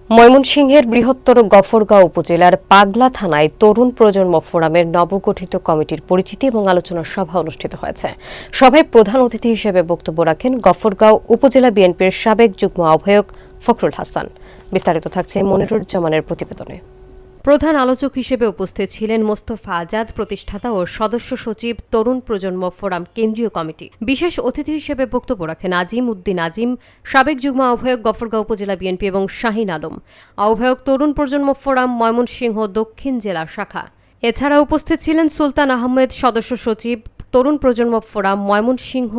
ময়মনসিংহের বৃহত্তর গফরগাঁও উপজেলার পাগলা থানায় তরুণ প্রজন্ম ফোরামের নবগঠিত কমিটির পরিচিতি এবং আলোচনা সভা অনুষ্ঠিত হয়েছে। সভায় প্রধান অতিথি হিসেবে বক্তব্য রাখেন গফরগাঁও উপজেলা বিএনপির সাবেক যুগ্ম আহ্বায়ক ফখরুল হাসান। বিস্তারিত থাকছে মনিরুজ্জামানের প্রতিবেদনে। প্রধান আলোচক হিসেবে উপস্থিত ছিলেন মোস্তফা আজাদ, প্রতিষ্ঠাতা ও সদস্য সচিব, তরুণ প্রজন্ম ফোরাম কেন্দ্রীয় কমিটি। বিশেষ অতিথি হিসেবে বক্তব্য রাখেন আজিম উদ্দিন আজিম, সাবেক যুগ্ম আহ্বায়ক গফরগাঁও উপজেলা বিএনপি এবং শাহিন আলম, আহ্বায়ক তরুণ প্রজন্ম ফোরাম ময়মনসিংহ দক্ষিণ জেলা শাখা। এছাড়া উপস্থিত ছিলেন সুলতান আহমেদ, সদস্য সচিব, তরুণ প্রজন্ম ফোরাম ময়মনসিংহ।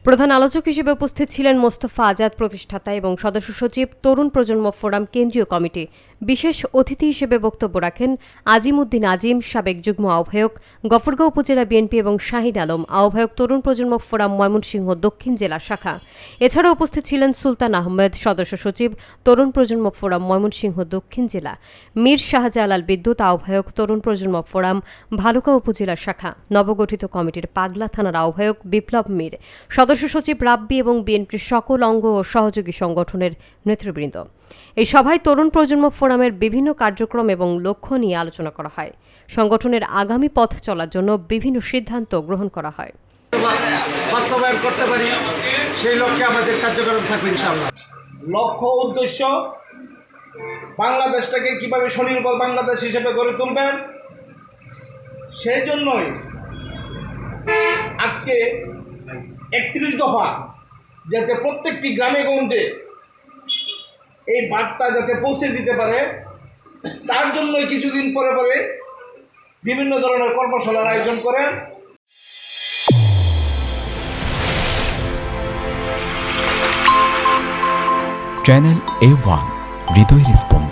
প্রধান আলোচক হিসেবে উপস্থিত ছিলেন মোস্তফা আজাদ, প্রতিষ্ঠাতা এবং সদস্য সচিব, তরুণ প্রজন্ম ফোরাম কেন্দ্রীয় কমিটি। বিশেষ অতিথি হিসেবে বক্তব্য রাখেন আজিম উদ্দিন আজিম, সাবেক যুগ্ম আহ্বায়ক গফরগাঁও উপজেলা বিএনপি এবং শাহিন আলম, আহ্বায়ক তরুণ প্রজন্ম ফোরাম ময়মনসিংহ দক্ষিণ জেলা শাখা। এছাড়া উপস্থিত ছিলেন সুলতান আহমেদ, সদস্য সচিব, তরুণ প্রজন্ম ফোরাম ময়মনসিংহ দক্ষিণ জেলা, মীর শাহজালাল বিদ্যুৎ, আহ্বায়ক তরুণ প্রজন্ম ফোরাম ভালুকা উপজেলা শাখা, নবগঠিত কমিটির পাগলা থানার আহ্বায়ক বিপ্লব মীর, সদস্য সচিব রাব্বি এবং বিএনপির সকল অঙ্গ ও সহযোগী সংগঠনের নেতৃবৃন্দ। এই সভায় তরুণ প্রজন্ম ফোরামের বিভিন্ন কার্যক্রম এবং লক্ষ্য নিয়ে আলোচনা করা হয়। সংগঠনের আগামী পথ চলার জন্য বিভিন্ন সিদ্ধান্ত গ্রহণ করা হয়। বাস্তবায়ন করতে পারি সেই লক্ষ্যে আমাদের কার্যক্রম থাকবে ইনশাআল্লাহ। লক্ষ্য উদ্দেশ্য বাংলাদেশটাকে কিভাবে স্বনির্ভর বাংলাদেশ হিসেবে গড়ে তুলবেন, সেই জন্যই আজকে 31 দফা যাতে প্রত্যেকটি গ্রামে গঞ্জে এই বার্তা যাতে পৌঁছে দিতে পারে, তার জন্যই কিছুদিন পরে পরে বিভিন্ন ধরনের কর্মশালার আয়োজন করেন। চ্যানেল A1 হৃদয়ের স্পন্দন।